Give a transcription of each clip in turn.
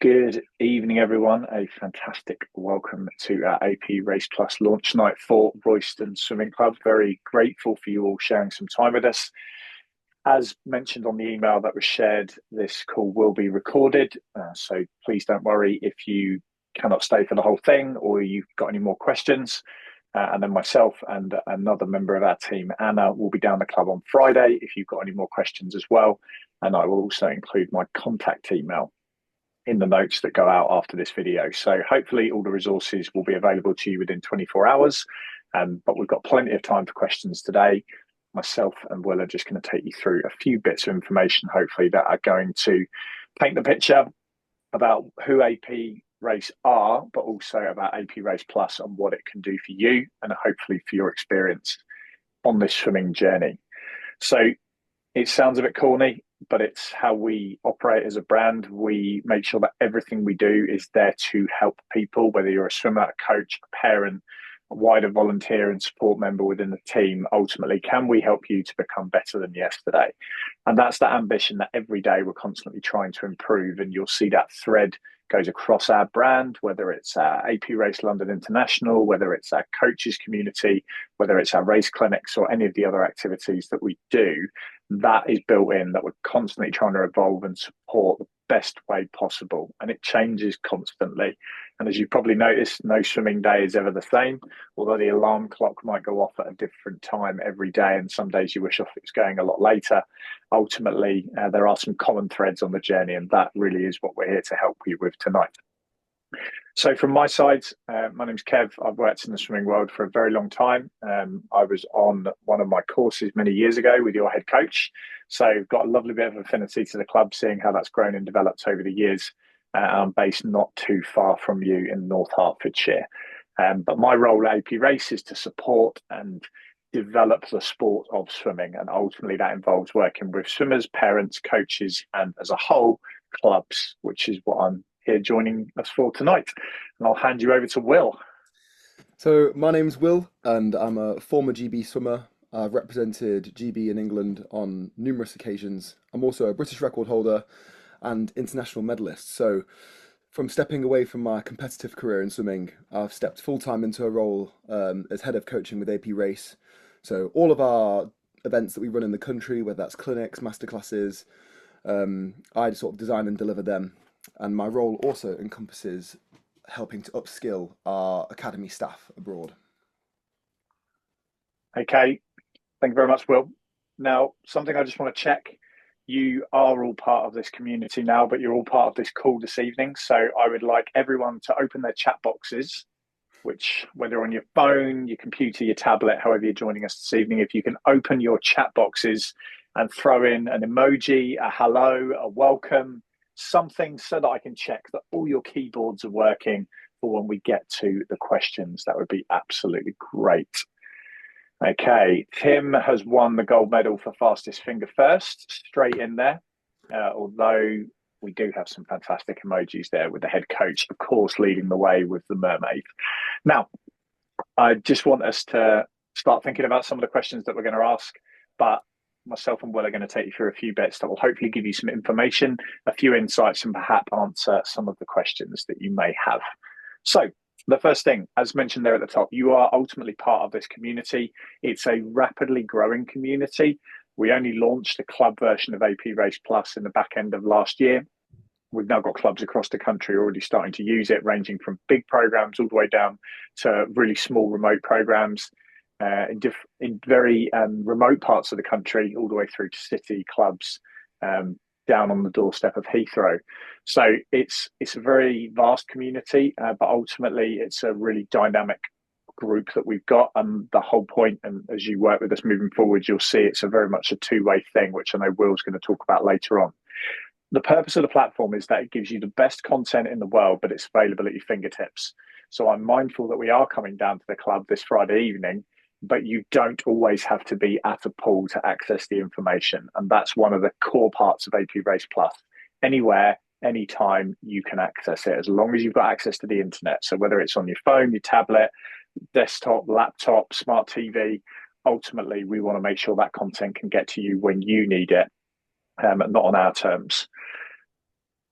Good evening, everyone. A fantastic welcome to our AP Race Plus launch night for Royston Swimming Club. Very grateful for you all sharing some time with us. As mentioned on the email that was shared, this call will be recorded. So please don't worry if you cannot stay for the whole thing or you've got any more questions. And then myself and another member of our team, Anna, will be down the club on Friday if you've got any more questions as well. And I will also include my contact email in the notes that go out after this video. So hopefully all the resources will be available to you within 24 hours. But we've got plenty of time for questions today. Myself and Will are just going to take you through a few bits of information, hopefully, that are going to paint the picture about who AP Race are, but also about AP Race Plus and what it can do for you and hopefully for your experience on this swimming journey. So it sounds a bit corny, but it's how we operate as a brand. We make sure that everything we do is there to help people, whether you're a swimmer, a coach, a parent, a wider volunteer and support member within the team. Ultimately, can we help you to become better than yesterday? And that's the ambition that every day we're constantly trying to improve. And you'll see that thread goes across our brand, whether it's our AP Race London International, whether it's our coaches community, whether it's our race clinics or any of the other activities that we do. That is built in, that we're constantly trying to evolve and support the best way possible. And it changes constantly. And as you probably noticed, no swimming day is ever the same, although the alarm clock might go off at a different time every day. And some days you wish off it's going a lot later. Ultimately, there are some common threads on the journey, and that really is what we're here to help you with tonight. So from my side, my name's Kev. I've worked in the swimming world for a very long time. I was on one of my courses many years ago with your head coach. So I've got a lovely bit of affinity to the club, seeing how that's grown and developed over the years. I'm based not too far from you in North Hertfordshire. But my role at AP Race is to support and develop the sport of swimming. And ultimately that involves working with swimmers, parents, coaches, and as a whole, clubs, which is what I'm here joining us for tonight. And I'll hand you over to Will. So my name's Will and I'm a former GB swimmer. I've represented GB in England on numerous occasions. I'm also a British record holder and international medalist. So from stepping away from my competitive career in swimming, I've stepped full-time into a role as head of coaching with AP Race. So all of our events that we run in the country, whether that's clinics, masterclasses, I sort of design and deliver them. And my role also encompasses helping to upskill our academy staff abroad. Okay, thank you very much, Will. Now, something I just want to check. You are all part of this community now, but you're all part of this call this evening. So I would like everyone to open their chat boxes, which whether on your phone, your computer, your tablet, however you're joining us this evening, if you can open your chat boxes and throw in an emoji, a hello, a welcome, something so that I can check that all your keyboards are working for when we get to the questions. That would be absolutely great. Okay, Tim has won the gold medal for fastest finger first, straight in there. Although we do have some fantastic emojis there with the head coach, of course, leading the way with the mermaid. Now, I just want us to start thinking about some of the questions that we're going to ask, but myself and Will are going to take you through a few bits that will hopefully give you some information, a few insights, and perhaps answer some of the questions that you may have. So the first thing, as mentioned there at the top, you are ultimately part of this community. It's a rapidly growing community. We only launched the club version of AP Race Plus in the back end of last year. We've now got clubs across the country already starting to use it, ranging from big programs all the way down to really small remote programs. In very remote parts of the country, all the way through to city clubs down on the doorstep of Heathrow. So it's a very vast community, but ultimately it's a really dynamic group that we've got. And the whole point, and as you work with us moving forward, you'll see it's a very much a two-way thing, which I know Will's going to talk about later on. The purpose of the platform is that it gives you the best content in the world, but it's available at your fingertips. So I'm mindful that we are coming down to the club this Friday evening, but you don't always have to be at a pool to access the information. And that's one of the core parts of AP Race Plus. Anywhere, anytime, you can access it, as long as you've got access to the internet. So whether it's on your phone, your tablet, desktop, laptop, smart TV, ultimately, we want to make sure that content can get to you when you need it, not on our terms.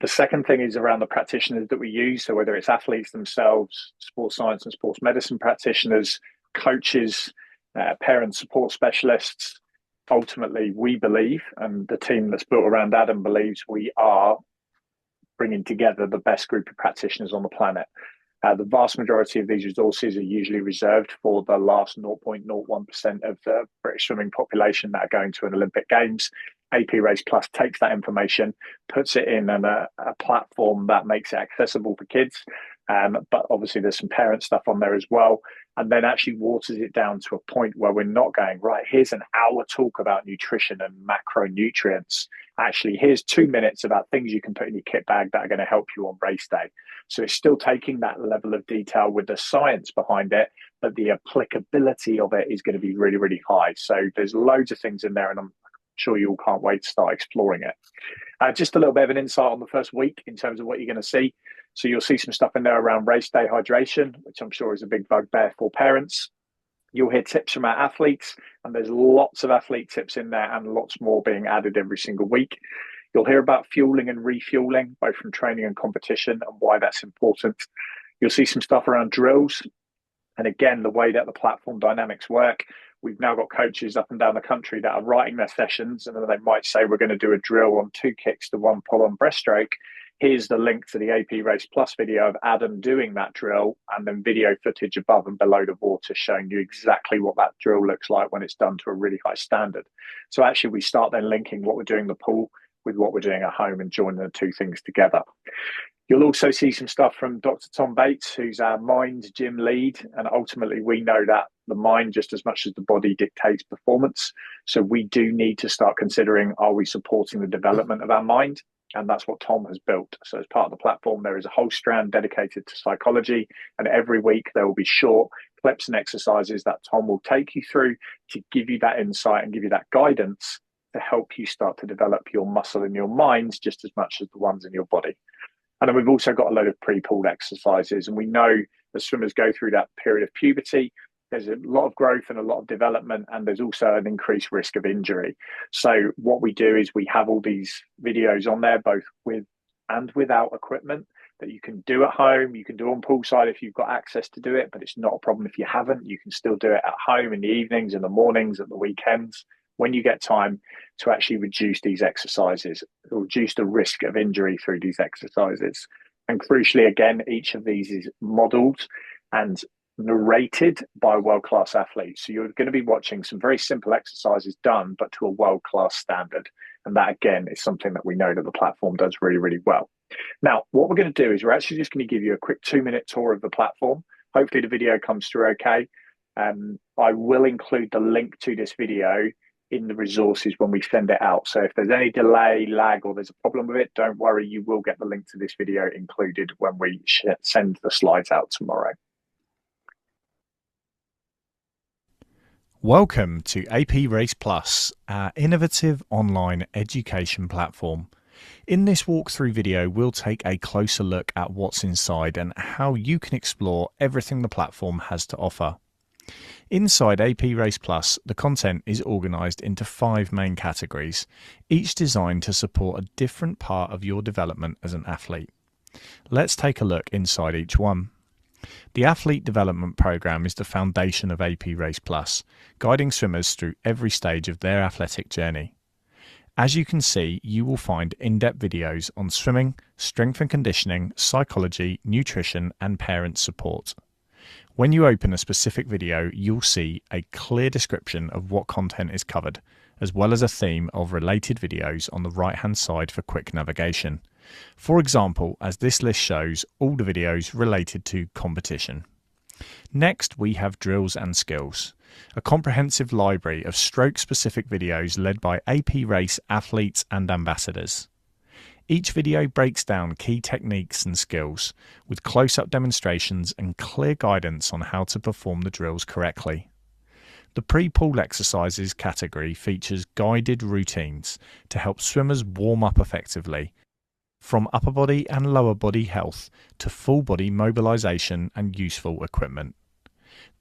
The second thing is around the practitioners that we use. So whether it's athletes themselves, sports science and sports medicine practitioners, coaches, parent support specialists, ultimately we believe, and the team that's built around Adam believes, we are bringing together the best group of practitioners on the planet. The vast majority of these resources are usually reserved for the last 0.01% of the British swimming population that are going to an Olympic Games. AP Race Plus takes that information, puts it in a platform that makes it accessible for kids, but obviously there's some parent stuff on there as well, and then actually waters it down to a point where we're not going, right, here's an hour talk about nutrition and macronutrients. Actually, here's 2 minutes about things you can put in your kit bag that are going to help you on race day. So it's still taking that level of detail with the science behind it, but the applicability of it is going to be really, really high. So there's loads of things in there, and I'm sure you all can't wait to start exploring it. Just a little bit of an insight on the first week in terms of what you're going to see. So you'll see some stuff in there around race day hydration, which I'm sure is a big bugbear for parents. You'll hear tips from our athletes, and there's lots of athlete tips in there and lots more being added every single week. You'll hear about fueling and refueling, both from training and competition, and why that's important. You'll see some stuff around drills. And again, the way that the platform dynamics work, we've now got coaches up and down the country that are writing their sessions, and then they might say, we're going to do a drill on 2 kicks to 1 pull on breaststroke. Here's the link to the AP Race Plus video of Adam doing that drill, and then video footage above and below the water showing you exactly what that drill looks like when it's done to a really high standard. So actually we start then linking what we're doing in the pool with what we're doing at home and joining the two things together. You'll also see some stuff from Dr. Tom Bates, who's our mind gym lead. And ultimately, we know that the mind, just as much as the body, dictates performance. So we do need to start considering, are we supporting the development of our mind? And that's what Tom has built. So as part of the platform, there is a whole strand dedicated to psychology. And every week there will be short clips and exercises that Tom will take you through to give you that insight and give you that guidance to help you start to develop your muscle in your mind just as much as the ones in your body. And then we've also got a load of pre-pool exercises. And we know as swimmers go through that period of puberty, there's a lot of growth and a lot of development, and there's also an increased risk of injury. So what we do is we have all these videos on there, both with and without equipment, that you can do at home. You can do on poolside if you've got access to do it, but it's not a problem if you haven't. You can still do it at home in the evenings, in the mornings, at the weekends, when you get time, to actually reduce these exercises, reduce the risk of injury through these exercises. And crucially, again, each of these is modeled and narrated by world-class athletes. So you're going to be watching some very simple exercises done, but to a world-class standard. And that, again, is something that we know that the platform does really, really well. Now, what we're going to do is we're actually just going to give you a quick 2-minute tour of the platform. Hopefully the video comes through okay. I will include the link to this video in the resources when we send it out. So if there's any delay, lag, or there's a problem with it, don't worry, you will get the link to this video included when we send the slides out tomorrow. Welcome to AP Race Plus, our innovative online education platform. In this walkthrough video, we'll take a closer look at what's inside and how you can explore everything the platform has to offer. Inside AP Race Plus, the content is organised into 5 main categories, each designed to support a different part of your development as an athlete. Let's take a look inside each one. The Athlete Development Programme is the foundation of AP Race Plus, guiding swimmers through every stage of their athletic journey. As you can see, you will find in-depth videos on swimming, strength and conditioning, psychology, nutrition and parent support. When you open a specific video, you'll see a clear description of what content is covered, as well as a theme of related videos on the right-hand side for quick navigation. For example, as this list shows, all the videos related to competition. Next, we have Drills and Skills, a comprehensive library of stroke-specific videos led by AP Race athletes and ambassadors. Each video breaks down key techniques and skills, with close-up demonstrations and clear guidance on how to perform the drills correctly. The pre-pool exercises category features guided routines to help swimmers warm up effectively, from upper body and lower body health to full body mobilisation and useful equipment.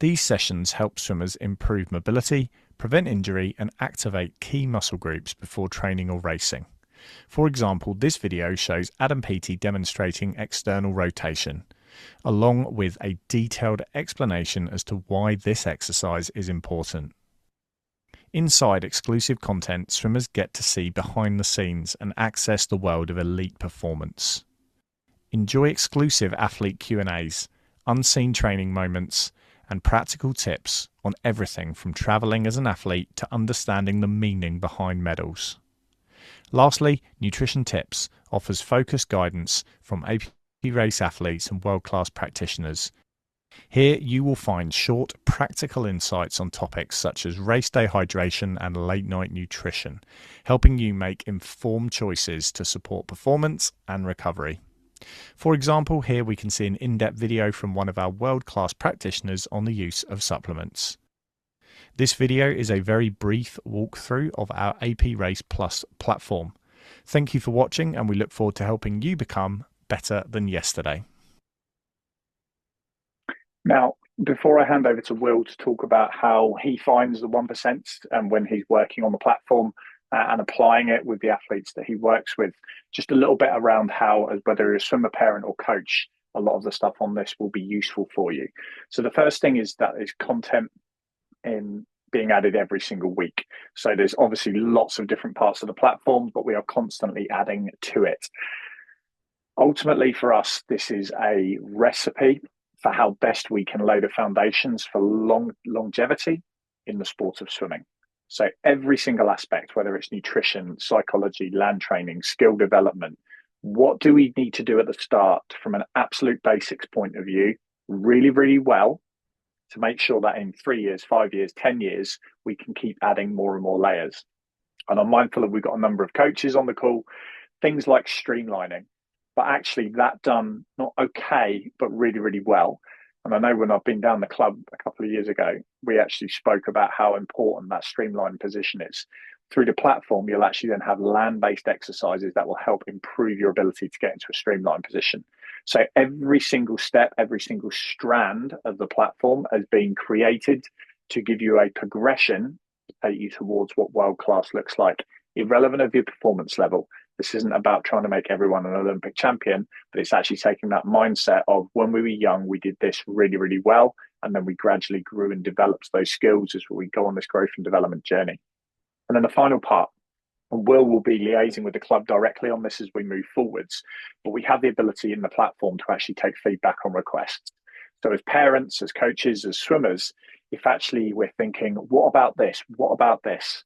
These sessions help swimmers improve mobility, prevent injury and activate key muscle groups before training or racing. For example, this video shows Adam Peaty demonstrating external rotation, along with a detailed explanation as to why this exercise is important. Inside exclusive content, swimmers get to see behind the scenes and access the world of elite performance. Enjoy exclusive athlete Q&As, unseen training moments, and practical tips on everything from travelling as an athlete to understanding the meaning behind medals. Lastly, Nutrition Tips offers focused guidance from AP race athletes and world-class practitioners. Here you will find short, practical insights on topics such as race day hydration and late-night nutrition, helping you make informed choices to support performance and recovery. For example, here we can see an in-depth video from one of our world-class practitioners on the use of supplements. This video is a very brief walkthrough of our AP Race Plus platform. Thank you for watching, and we look forward to helping you become better than yesterday. Now, before I hand over to Will to talk about how he finds the 1% and when he's working on the platform and applying it with the athletes that he works with, just a little bit around how, whether you're a swimmer, parent or coach, a lot of the stuff on this will be useful for you. So the first thing is that is content in being added every single week. So there's obviously lots of different parts of the platform, but we are constantly adding to it. Ultimately for us, this is a recipe for how best we can lay the foundations for longevity in the sport of swimming. So every single aspect, whether it's nutrition, psychology, land training, skill development, what do we need to do at the start from an absolute basics point of view, really, really well, to make sure that in 3 years, 5 years, 10 years, we can keep adding more and more layers. And I'm mindful that we've got a number of coaches on the call, things like streamlining, but actually that done not okay, but really, really well. And I know when I've been down the club a couple of years ago, we actually spoke about how important that streamlined position is. Through the platform, you'll actually then have land-based exercises that will help improve your ability to get into a streamlined position. So every single step, every single strand of the platform has been created to give you a progression to take you towards what world-class looks like, irrelevant of your performance level. This isn't about trying to make everyone an Olympic champion, but it's actually taking that mindset of when we were young, we did this really, really well. And then we gradually grew and developed those skills as we go on this growth and development journey. And then the final part, and will be liaising with the club directly on this as we move forwards, but we have the ability in the platform to actually take feedback on requests. So as parents, as coaches, as swimmers, if actually we're thinking, what about this? What about this?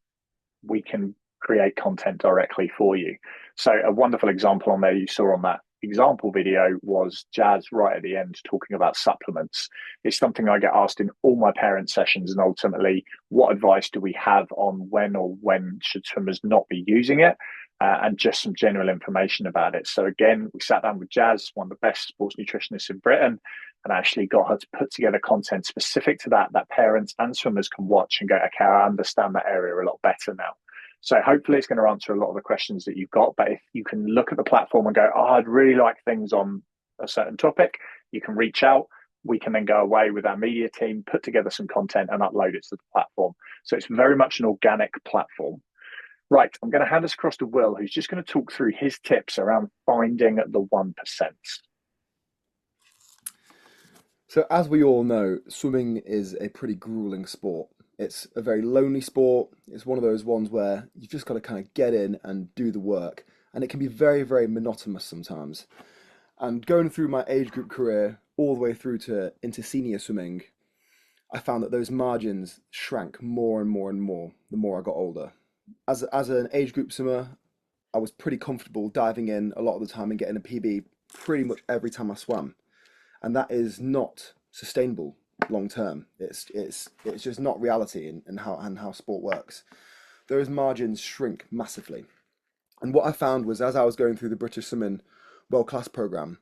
We can create content directly for you. So a wonderful example on there you saw on that example video was Jazz right at the end talking about supplements. It's something I get asked in all my parent sessions, and ultimately what advice do we have on when should swimmers not be using it, and just some general information about it. So again, we sat down with Jazz, one of the best sports nutritionists in Britain, and actually got her to put together content specific to that parents and swimmers can watch and go, okay, I understand that area a lot better now. So hopefully it's going to answer a lot of the questions that you've got. But if you can look at the platform and go, oh, I'd really like things on a certain topic, you can reach out. We can then go away with our media team, put together some content and upload it to the platform. So it's very much an organic platform. Right, I'm going to hand us across to Will, who's just going to talk through his tips around finding the 1%. So as we all know, swimming is a pretty grueling sport. It's a very lonely sport. It's one of those ones where you've just got to kind of get in and do the work. And it can be very, very monotonous sometimes. And going through my age group career all the way through to into senior swimming, I found that those margins shrank more and more and more the more I got older. As an age group swimmer, I was pretty comfortable diving in a lot of the time and getting a PB pretty much every time I swam. And that is not sustainable long term. It's just not reality in how sport works. Those margins shrink massively. And what I found was, as I was going through the British Swimming World Class program,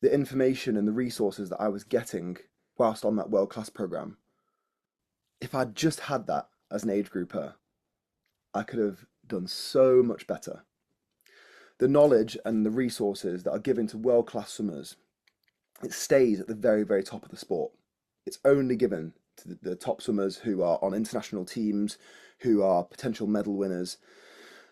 the information and the resources that I was getting whilst on that World Class program, if I'd just had that as an age grouper, I could have done so much better. The knowledge and the resources that are given to world class swimmers, it stays at the very, very top of the sport. It's only given to the top swimmers who are on international teams, who are potential medal winners.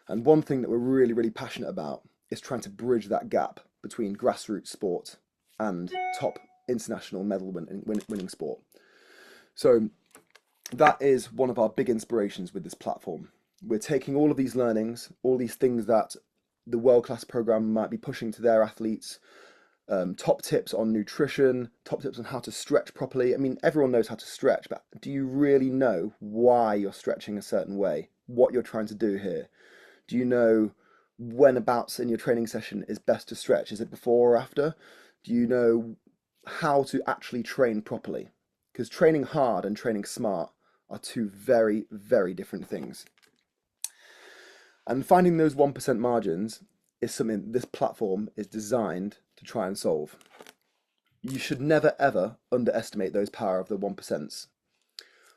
And one thing that we're really, really passionate about is trying to bridge that gap between grassroots sport and top international medal winning sport. So that is one of our big inspirations with this platform. We're taking all of these learnings, all these things that the world-class program might be pushing to their athletes, top tips on nutrition, top tips on how to stretch properly. I mean, everyone knows how to stretch, but do you really know why you're stretching a certain way? What you're trying to do here? Do you know whenabouts in your training session is best to stretch? Is it before or after? Do you know how to actually train properly? Because training hard and training smart are two very, very different things. And finding those 1% margins is something this platform is designed to try and solve. You should never, ever underestimate those power of the 1%.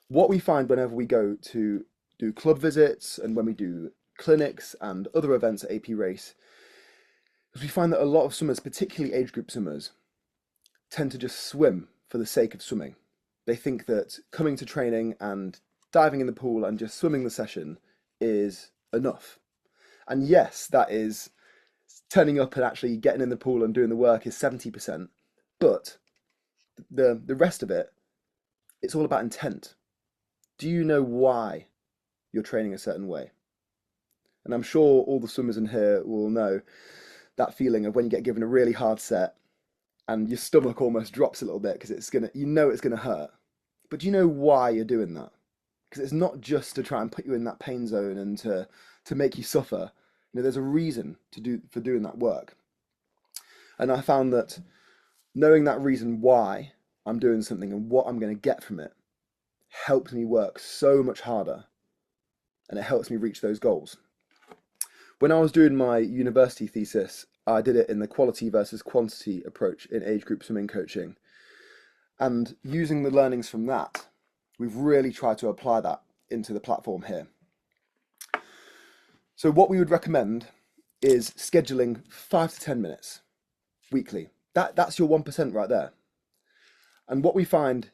What we find whenever we go to do club visits and when we do clinics and other events at AP Race is we find that a lot of swimmers, particularly age group swimmers, tend to just swim for the sake of swimming. They think that coming to training and diving in the pool and just swimming the session is enough. And yes, that is turning up and actually getting in the pool and doing the work is 70%, but the rest of it, it's all about intent. Do you know why you're training a certain way? And I'm sure all the swimmers in here will know that feeling of when you get given a really hard set and your stomach almost drops a little bit because it's gonna hurt. But do you know why you're doing that? Because it's not just to try and put you in that pain zone and to make you suffer. You know, there's a reason for doing that work. And I found that knowing that reason why I'm doing something and what I'm going to get from it helps me work so much harder, and it helps me reach those goals. When I was doing my university thesis, I did it in the quality versus quantity approach in age group swimming coaching. And using the learnings from that, we've really tried to apply that into the platform here. So what we would recommend is scheduling 5 to 10 minutes weekly. That's your 1% right there. And what we find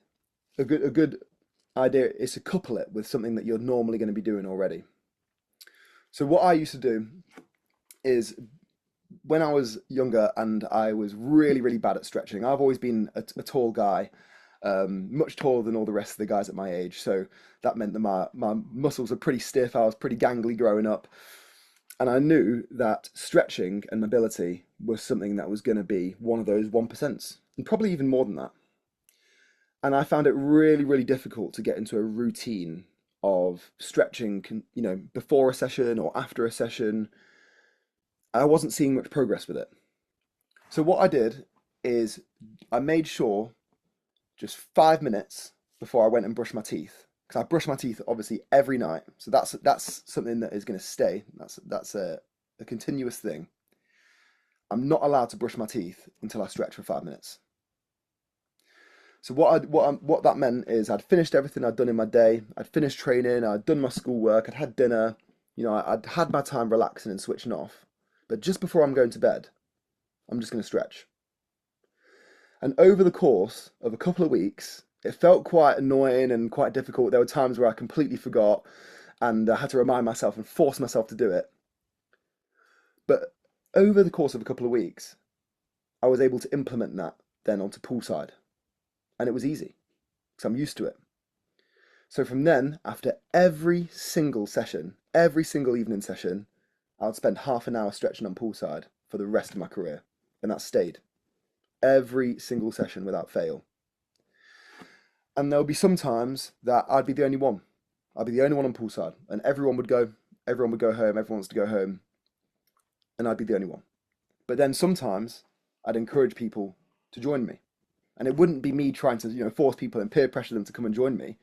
a good idea is to couple it with something that you're normally going to be doing already. So what I used to do is when I was younger and I was really, really bad at stretching, I've always been a tall guy, much taller than all the rest of the guys at my age. So that meant that my muscles were pretty stiff. I was pretty gangly growing up. And I knew that stretching and mobility was something that was going to be one of those 1%, and probably even more than that. And I found it really, really difficult to get into a routine of stretching, you know, before a session or after a session. I wasn't seeing much progress with it. So what I did is I made sure just 5 minutes before I went and brushed my teeth, because I brush my teeth obviously every night. So that's something that is going to stay. That's a continuous thing. I'm not allowed to brush my teeth until I stretch for 5 minutes. So what that meant is I'd finished everything I'd done in my day. I'd finished training. I'd done my schoolwork. I'd had dinner. You know, I'd had my time relaxing and switching off. But just before I'm going to bed, I'm just going to stretch. And over the course of a couple of weeks, it felt quite annoying and quite difficult. There were times where I completely forgot and I had to remind myself and force myself to do it. But over the course of a couple of weeks, I was able to implement that then onto poolside. And it was easy because I'm used to it. So from then, after every single session, every single evening session, I would spend half an hour stretching on poolside for the rest of my career. And that stayed. Every single session without fail. And there'll be some times that I'd be the only one. I'd be the only one on poolside. And everyone would go home, everyone wants to go home. And I'd be the only one. But then sometimes I'd encourage people to join me. And it wouldn't be me trying to, you know, force people and peer pressure them to come and join me.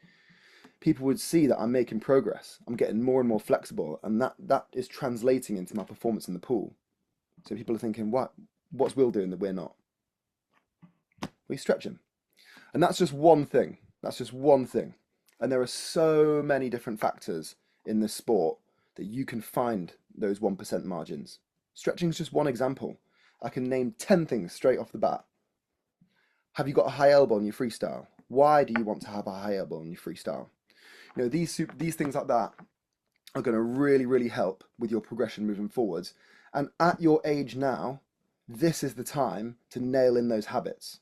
People would see that I'm making progress. I'm getting more and more flexible, and that is translating into my performance in the pool. So people are thinking, what's Will doing that we're not? We stretch him. And that's just one thing. That's just one thing. And there are so many different factors in this sport that you can find those 1% margins. Stretching is just one example. I can name 10 things straight off the bat. Have you got a high elbow in your freestyle? Why do you want to have a high elbow in your freestyle? You know, these things like that are going to really, really help with your progression moving forwards. And at your age now, this is the time to nail in those habits.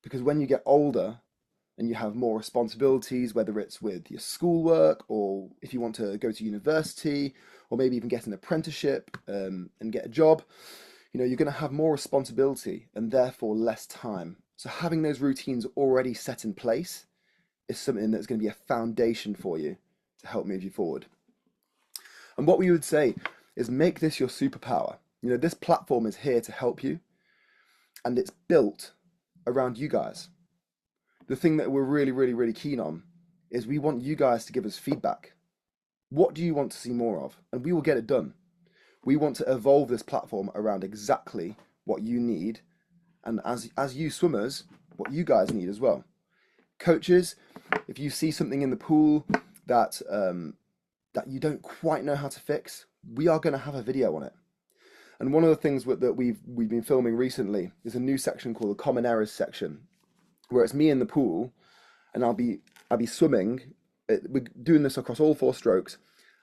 Because when you get older and you have more responsibilities, whether it's with your schoolwork or if you want to go to university or maybe even get an apprenticeship and get a job, you're going to have more responsibility and therefore less time. So having those routines already set in place is something that's going to be a foundation for you to help move you forward. And what we would say is make this your superpower. This platform is here to help you, and it's built around you guys. The thing that we're really, really, really keen on is we want you guys to give us feedback. What do you want to see more of? And we will get it done. We want to evolve this platform around exactly what you need, and as you swimmers, what you guys need as well. Coaches, if you see something in the pool that you don't quite know how to fix, we are going to have a video on it. And one of the things that we've been filming recently is a new section called the Common Errors section, where it's me in the pool, and I'll be swimming. We're doing this across all 4 strokes.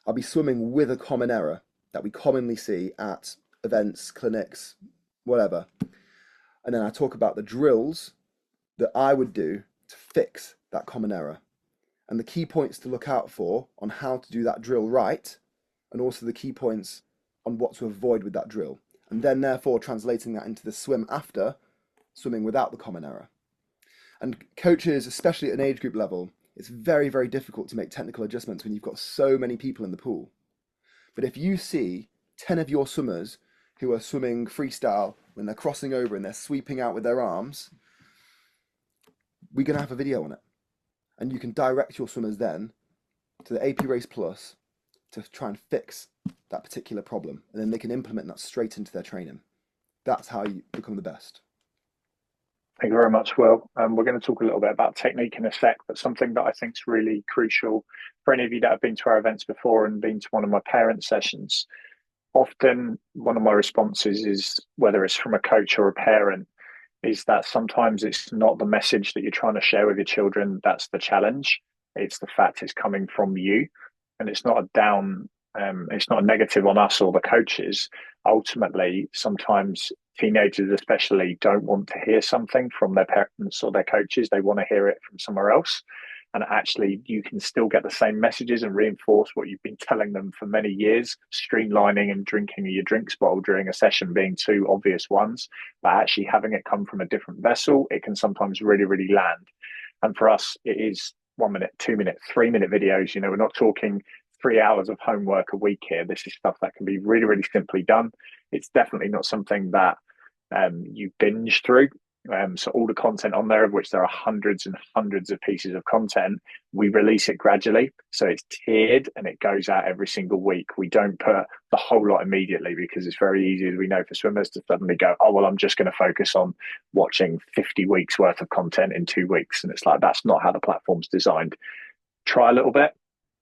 I'll be swimming with a common error that we commonly see at events, clinics, whatever. And then I talk about the drills that I would do to fix that common error, and the key points to look out for on how to do that drill right, and also the key points on what to avoid with that drill, and then therefore translating that into the swim after, swimming without the common error. And coaches, especially at an age group level, it's very, very difficult to make technical adjustments when you've got so many people in the pool. But if you see 10 of your swimmers who are swimming freestyle when they're crossing over and they're sweeping out with their arms, we're going to have a video on it. And you can direct your swimmers then to the AP Race Plus to try and fix that particular problem. And then they can implement that straight into their training. That's how you become the best. Thank you very much, Will. We're going to talk a little bit about technique in a sec, but something that I think is really crucial for any of you that have been to our events before and been to one of my parent sessions. Often one of my responses is, whether it's from a coach or a parent, is that sometimes it's not the message that you're trying to share with your children that's the challenge. It's the fact it's coming from you, and it's not it's not a negative on us or the coaches. Ultimately, sometimes teenagers especially don't want to hear something from their parents or their coaches. They want to hear it from somewhere else. And actually, you can still get the same messages and reinforce what you've been telling them for many years. Streamlining and drinking your drinks bottle during a session being 2 obvious ones, but actually having it come from a different vessel, it can sometimes really, really land. And for us, it is 1 minute, 2 minute, 3 minute videos. We're not talking 3 hours of homework a week here. This is stuff that can be really, really simply done. It's definitely not something that you binge through. So all the content on there, of which there are hundreds and hundreds of pieces of content, we release it gradually. So it's tiered and it goes out every single week. We don't put the whole lot immediately, because it's very easy, as we know, for swimmers to suddenly go, oh, well, I'm just going to focus on watching 50 weeks worth of content in 2 weeks. And it's like, that's not how the platform's designed. Try a little bit,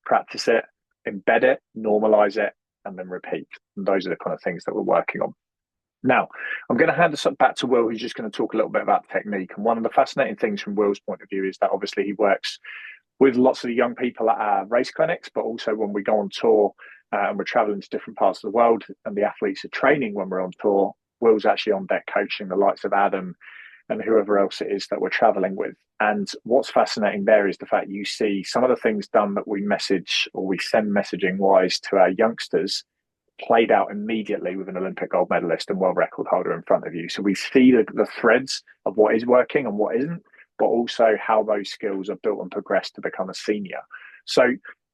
practice it, embed it, normalize it, and then repeat. And those are the kind of things that we're working on. Now, I'm going to hand this back to Will, who's just going to talk a little bit about technique. And one of the fascinating things from Will's point of view is that obviously he works with lots of young people at our race clinics, but also when we go on tour and we're traveling to different parts of the world and the athletes are training when we're on tour, Will's actually on deck coaching the likes of Adam and whoever else it is that we're traveling with. And what's fascinating there is the fact you see some of the things done that we message or we send messaging wise to our youngsters played out immediately with an Olympic gold medalist and world record holder in front of you. So we see the threads of what is working and what isn't, but also how those skills are built and progressed to become a senior. So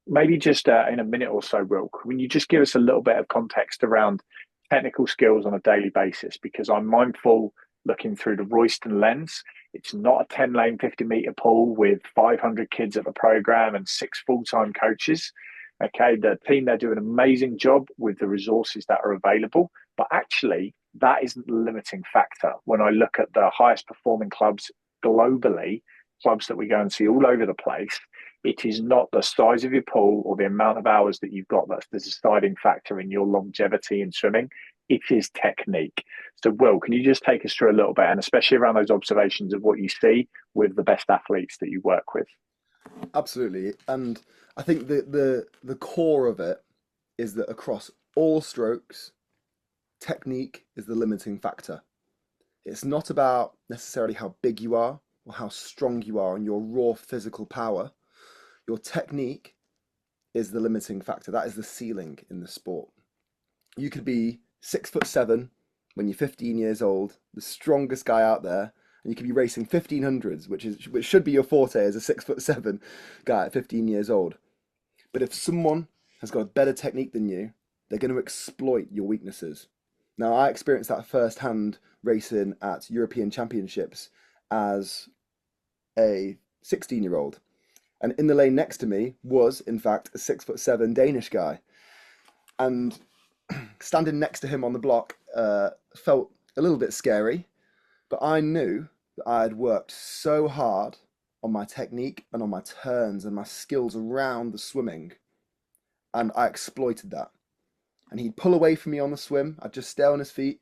maybe just in a minute or so, Will, can you just give us a little bit of context around technical skills on a daily basis? Because I'm mindful, looking through the Royston lens, it's not a 10-lane 50-meter pool with 500 kids at the program and 6 full-time coaches. Okay, the team, they're doing an amazing job with the resources that are available, but actually that isn't the limiting factor. When I look at the highest performing clubs globally, clubs that we go and see all over the place, it is not the size of your pool or the amount of hours that you've got that's the deciding factor in your longevity in swimming. It is technique. So Will, can you just take us through a little bit, and especially around those observations of what you see with the best athletes that you work with? Absolutely. And I think the core of it is that across all strokes, technique is the limiting factor. It's not about necessarily how big you are or how strong you are and your raw physical power. Your technique is the limiting factor. That is the ceiling in the sport. You could be 6'7" when you're 15 years old, the strongest guy out there, and you could be racing 1500s, which should be your forte as a 6'7" guy at 15 years old. But if someone has got a better technique than you, they're going to exploit your weaknesses. Now, I experienced that firsthand racing at European Championships as a 16-year-old. And in the lane next to me was, in fact, a 6'7" Danish guy. And standing next to him on the block felt a little bit scary, but I knew that I had worked so hard on my technique and on my turns and my skills around the swimming, and I exploited that. And he'd pull away from me on the swim, I'd just stay on his feet,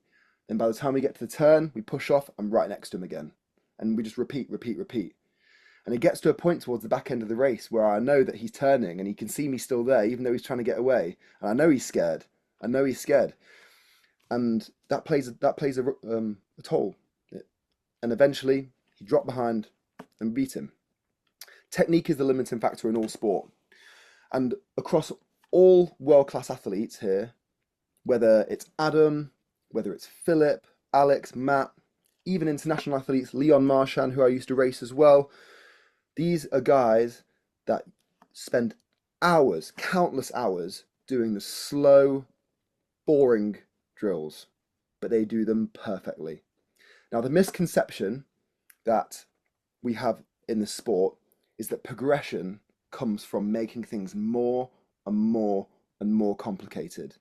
and by the time we get to the turn, we push off, I'm right next to him again. And we just repeat. And it gets to a point towards the back end of the race where I know that he's turning and he can see me still there, even though he's trying to get away. And I know he's scared. And that plays a toll. And eventually, he dropped behind and beat him. Technique is the limiting factor in all sport. And across all world-class athletes here, whether it's Adam, whether it's Philip, Alex, Matt, even international athletes, Leon Marchand, who I used to race as well, these are guys that spend hours, countless hours, doing the slow, boring drills, but they do them perfectly. Now, the misconception that we have in the sport is that progression comes from making things more and more and more complicated.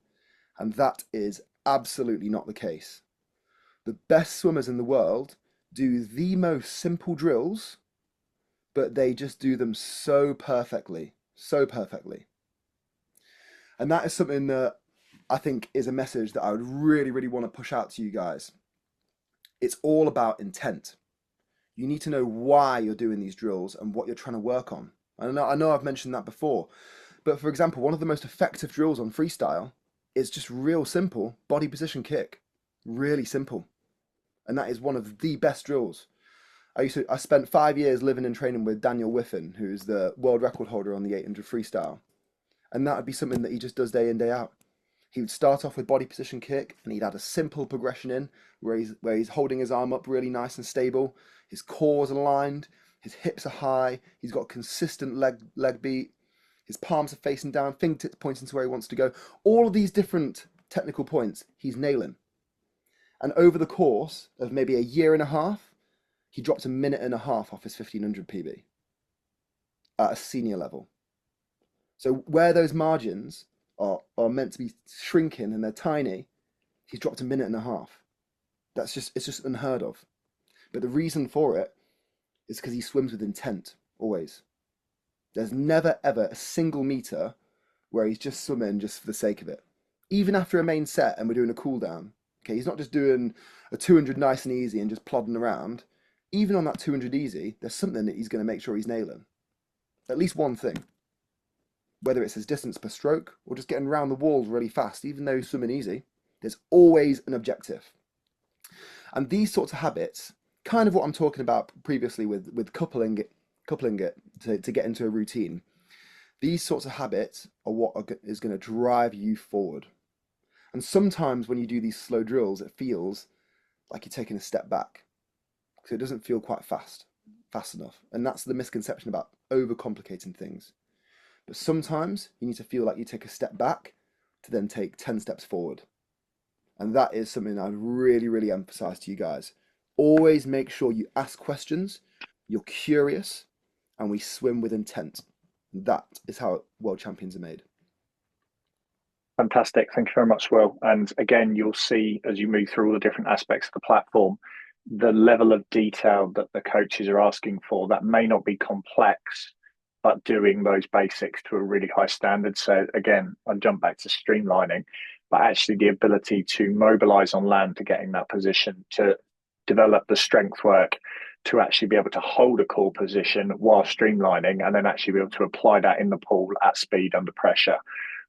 And that is absolutely not the case. The best swimmers in the world do the most simple drills, but they just do them so perfectly. And that is something that I think is a message that I would really, really want to push out to you guys. It's all about intent. You need to know why you're doing these drills and what you're trying to work on. I know I've mentioned that before, but for example, one of the most effective drills on freestyle is just real simple body position kick. Really simple. And that is one of the best drills. I spent 5 years living and training with Daniel Whiffen, who's the world record holder on the 800 freestyle. And that would be something that he just does day in, day out. He would start off with body position kick, and he'd add a simple progression in where he's holding his arm up really nice and stable. His core's aligned, his hips are high, he's got consistent leg beat, his palms are facing down, fingertips pointing to where he wants to go. All of these different technical points he's nailing. And over the course of maybe a year and a half, he dropped a minute and a half off his 1500 PB at a senior level. So where those margins are meant to be shrinking and they're tiny, he's dropped a minute and a half. It's just unheard of. But the reason for it is because he swims with intent, always. There's never ever a single meter where he's just swimming just for the sake of it. Even after a main set and we're doing a cool down, okay, he's not just doing a 200 nice and easy and just plodding around. Even on that 200 easy, there's something that he's going to make sure he's nailing. At least one thing. Whether it's his distance per stroke or just getting around the walls really fast, even though he's swimming easy, there's always an objective. And these sorts of habits, kind of what I'm talking about previously with coupling it to get into a routine, these sorts of habits are what is going to drive you forward. And sometimes when you do these slow drills, it feels like you're taking a step back. So it doesn't feel quite fast enough. And that's the misconception about overcomplicating things. But sometimes you need to feel like you take a step back to then take 10 steps forward. And that is something I'd really, really emphasize to you guys. Always make sure you ask questions, you're curious, and we swim with intent. That is how world champions are made. Fantastic. Thank you very much, Will. And again, you'll see as you move through all the different aspects of the platform, the level of detail that the coaches are asking for that may not be complex, but doing those basics to a really high standard. So again, I'll jump back to streamlining, but actually the ability to mobilize on land to get in that position, to develop the strength work, to actually be able to hold a core position while streamlining, and then actually be able to apply that in the pool at speed under pressure.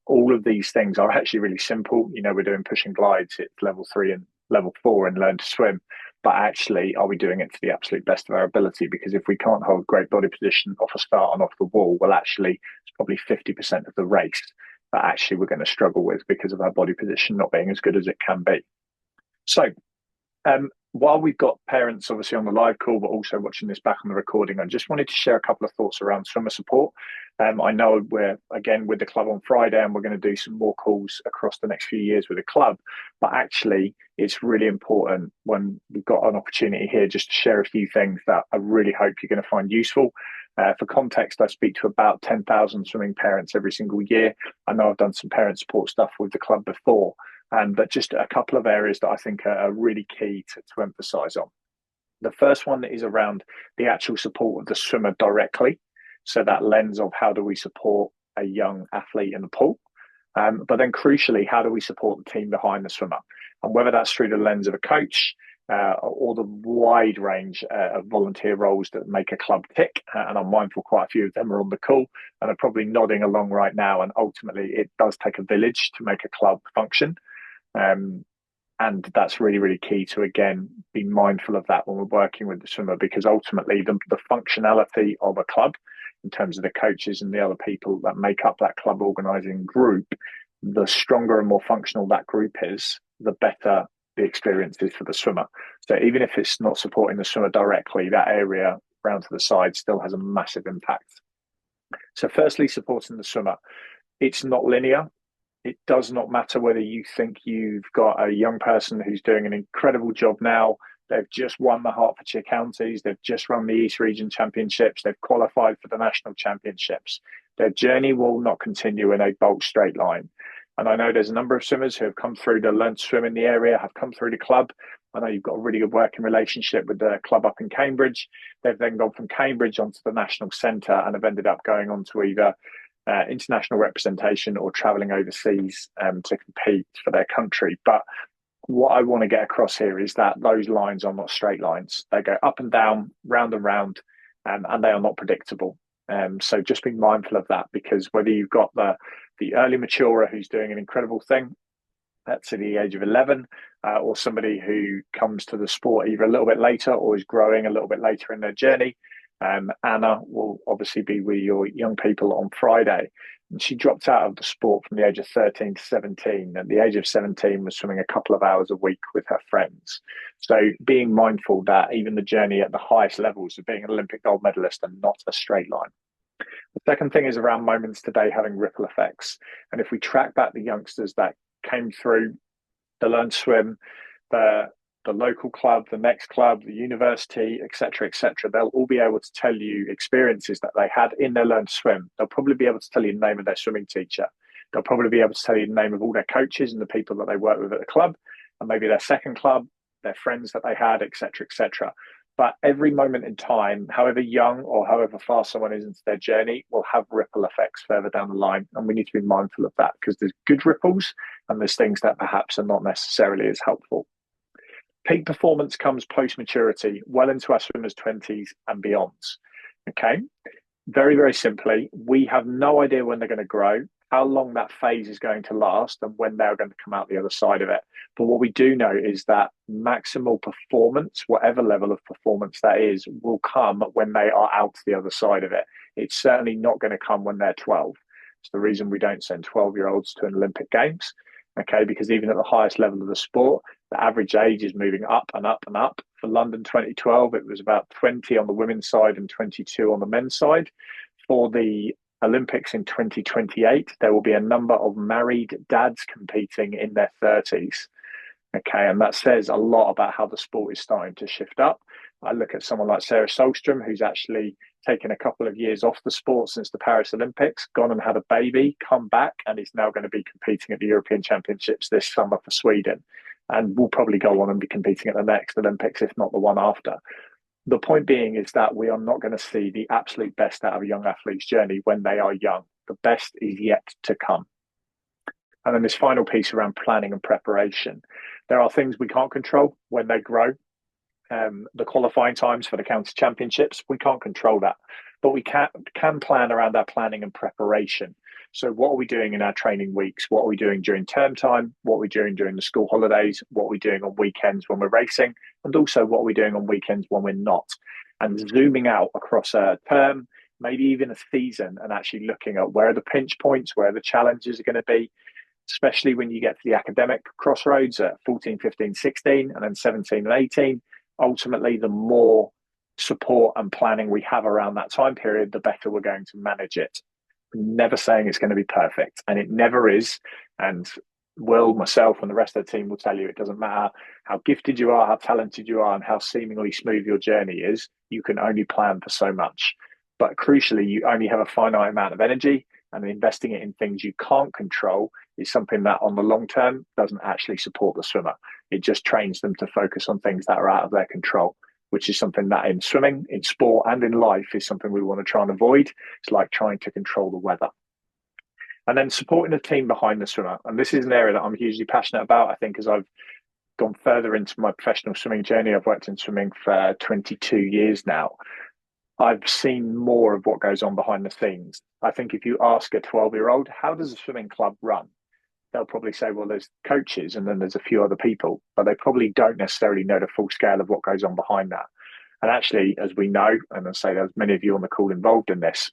All of these things are actually really simple. We're doing push and glides at level 3 and level 4 and learn to swim. But actually, are we doing it to the absolute best of our ability? Because if we can't hold great body position off a start and off the wall, well, actually, it's probably 50% of the race that actually we're going to struggle with because of our body position not being as good as it can be. So, while we've got parents obviously on the live call, but also watching this back on the recording, I just wanted to share a couple of thoughts around swimmer support. I know we're again with the club on Friday, and we're going to do some more calls across the next few years with the club. But actually, it's really important when we've got an opportunity here just to share a few things that I really hope you're going to find useful. For context, I speak to about 10,000 swimming parents every single year. I know I've done some parent support stuff with the club before, but just a couple of areas that I think are really key to emphasise on. The first one is around the actual support of the swimmer directly. So that lens of how do we support a young athlete in the pool? But then crucially, how do we support the team behind the swimmer? And whether that's through the lens of a coach or the wide range of volunteer roles that make a club tick. And I'm mindful quite a few of them are on the call and are probably nodding along right now. And ultimately, it does take a village to make a club function. And that's really, really key to, again, be mindful of that when we're working with the swimmer, because ultimately the functionality of a club in terms of the coaches and the other people that make up that club organising group, the stronger and more functional that group is, the better the experience is for the swimmer. So even if it's not supporting the swimmer directly, that area round to the side still has a massive impact. So firstly, supporting the swimmer. It's not linear. It does not matter whether you think you've got a young person who's doing an incredible job now. They've just won the Hertfordshire Counties. They've just run the East Region Championships. They've qualified for the National Championships. Their journey will not continue in a bolt straight line. And I know there's a number of swimmers who have come through to learn to swim in the area, have come through the club. I know you've got a really good working relationship with the club up in Cambridge. They've then gone from Cambridge onto the National Centre and have ended up going on to either international representation or travelling overseas to compete for their country. But what I want to get across here is that those lines are not straight lines. They go up and down, round and round, and they are not predictable. So just be mindful of that, because whether you've got the early maturer who's doing an incredible thing at the age of 11, or somebody who comes to the sport either a little bit later or is growing a little bit later in their journey. Anna will obviously be with your young people on Friday. And she dropped out of the sport from the age of 13 to 17. At the age of 17, was swimming a couple of hours a week with her friends. So being mindful that even the journey at the highest levels of being an Olympic gold medalist are not a straight line. The second thing is around moments today having ripple effects. And if we track back the youngsters that came through the Learn to Swim, the local club, the next club, the university, etc., they'll all be able to tell you experiences that they had in their Learn to Swim. They'll probably be able to tell you the name of their swimming teacher. They'll probably be able to tell you the name of all their coaches and the people that they work with at the club, and maybe their second club, their friends that they had, etc. But every moment in time, however young or however far someone is into their journey, will have ripple effects further down the line. And we need to be mindful of that, because there's good ripples and there's things that perhaps are not necessarily as helpful. Peak performance comes post-maturity, well into our swimmers' 20s and beyond. Okay? Very, very simply, we have no idea when they're going to grow, how long that phase is going to last, and when they're going to come out the other side of it. But what we do know is that maximal performance, whatever level of performance that is, will come when they are out the other side of it. It's certainly not going to come when they're 12. It's the reason we don't send 12-year-olds to an Olympic Games. Okay, because even at the highest level of the sport, the average age is moving up and up and up. For London 2012, it was about 20 on the women's side and 22 on the men's side. For the Olympics in 2028, there will be a number of married dads competing in their 30s. Okay, and that says a lot about how the sport is starting to shift up. I look at someone like Sarah Solstrom, who's actually taken a couple of years off the sport since the Paris Olympics, gone and had a baby, come back, and is now going to be competing at the European Championships this summer for Sweden. And will probably go on and be competing at the next Olympics, if not the one after. The point being is that we are not going to see the absolute best out of a young athlete's journey when they are young. The best is yet to come. And then this final piece around planning and preparation. There are things we can't control when they grow. The qualifying times for the county championships, we can't control that. But we can plan around our planning and preparation. So what are we doing in our training weeks? What are we doing during term time? What are we doing during the school holidays? What are we doing on weekends when we're racing? And also what are we doing on weekends when we're not? And zooming out across a term, maybe even a season, and actually looking at where are the pinch points, where the challenges are going to be, especially when you get to the academic crossroads at 14, 15, 16, and then 17 and 18. Ultimately, the more support and planning we have around that time period, the better we're going to manage it. I'm never saying it's going to be perfect, and it never is. And Will, myself, and the rest of the team will tell you it doesn't matter how gifted you are, how talented you are, and how seemingly smooth your journey is. You can only plan for so much. But crucially, you only have a finite amount of energy, and investing it in things you can't control is something that on the long term doesn't actually support the swimmer. It just trains them to focus on things that are out of their control, which is something that in swimming, in sport, and in life is something we want to try and avoid. It's like trying to control the weather. And then supporting a team behind the swimmer. And this is an area that I'm hugely passionate about. I think as I've gone further into my professional swimming journey, I've worked in swimming for 22 years now. I've seen more of what goes on behind the scenes. I think if you ask a 12-year-old, how does a swimming club run? They'll probably say, well, there's coaches and then there's a few other people, but they probably don't necessarily know the full scale of what goes on behind that. And actually, as we know, and I say there's many of you on the call involved in this,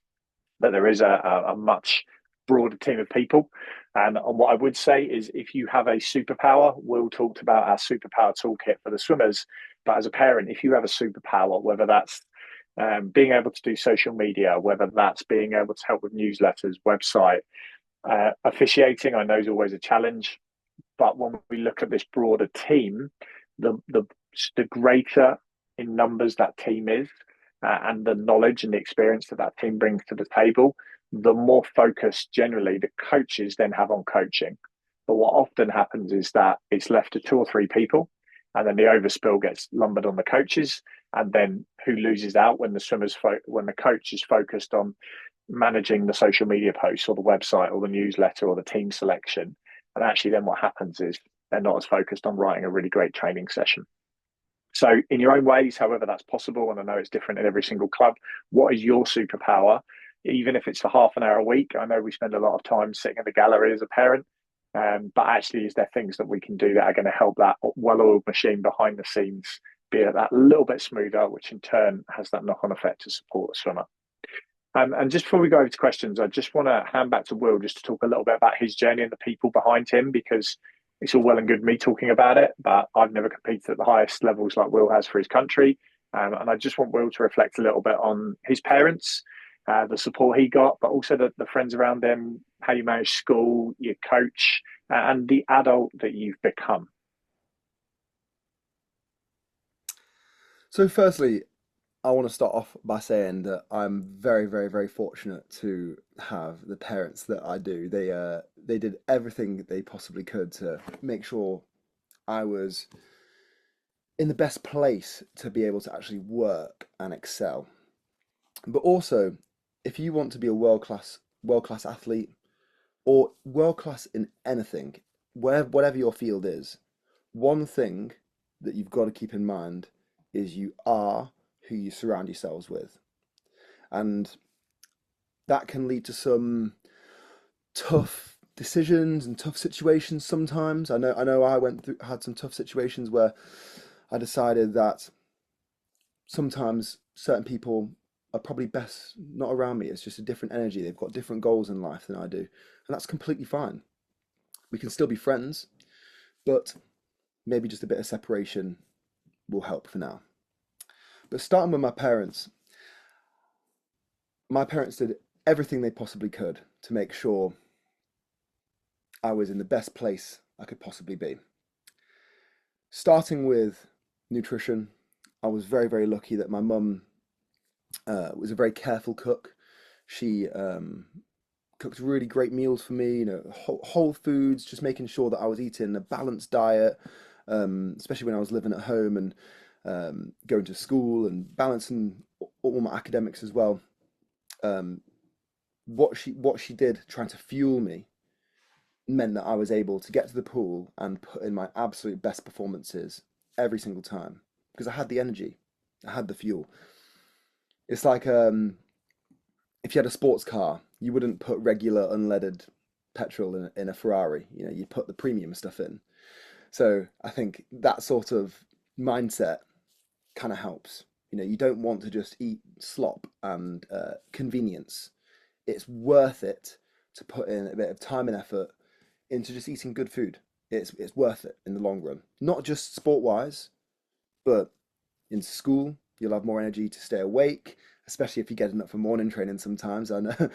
that there is a much broader team of people. And what I would say is if you have a superpower, Will talked about our superpower toolkit for the swimmers, but as a parent, if you have a superpower, whether that's being able to do social media, whether that's being able to help with newsletters, website, officiating, I know is always a challenge. But when we look at this broader team, the greater in numbers that team is, and the knowledge and the experience that that team brings to the table, the more focus generally the coaches then have on coaching. But what often happens is that it's left to 2 or 3 people, and then the overspill gets lumbered on the coaches, and then who loses out when when the coach is focused on managing the social media posts or the website or the newsletter or the team selection. And actually then what happens is they're not as focused on writing a really great training session. So in your own ways, however that's possible, and I know it's different in every single club, what is your superpower? Even if it's for half an hour a week, I know we spend a lot of time sitting in the gallery as a parent, but actually is there things that we can do that are going to help that well-oiled machine behind the scenes be that little bit smoother, which in turn has that knock-on effect to support the swimmer. And just before we go over to questions, I just want to hand back to Will just to talk a little bit about his journey and the people behind him, because it's all well and good me talking about it, but I've never competed at the highest levels like Will has for his country. And I just want Will to reflect a little bit on his parents, the support he got, but also the friends around him, how you manage school, your coach, and the adult that you've become. So firstly, I want to start off by saying that I'm very, very, very fortunate to have the parents that I do. They did everything they possibly could to make sure I was in the best place to be able to actually work and excel. But also, if you want to be a world-class athlete or world-class in anything, whatever your field is, one thing that you've got to keep in mind is you are who you surround yourselves with. And that can lead to some tough decisions and tough situations sometimes. I know I had some tough situations where I decided that sometimes certain people are probably best not around me. It's just a different energy. They've got different goals in life than I do. And that's completely fine. We can still be friends, but maybe just a bit of separation will help for now. But starting with my parents did everything they possibly could to make sure I was in the best place I could possibly be. Starting with nutrition, I was very, very lucky that my mum was a very careful cook. She cooked really great meals for me, whole foods, just making sure that I was eating a balanced diet, especially when I was living at home and going to school and balancing all my academics as well. What she did trying to fuel me meant that I was able to get to the pool and put in my absolute best performances every single time because I had the energy, I had the fuel. It's like if you had a sports car You wouldn't put regular unleaded petrol in a Ferrari. You know, you'd put the premium stuff in. So I think that sort of mindset kind of helps. You know, you don't want to just eat slop and convenience. It's worth it to put in a bit of time and effort into just eating good food. It's worth it in the long run. Not just sport wise, but in school, you'll have more energy to stay awake, especially if you're getting up for morning training sometimes. I know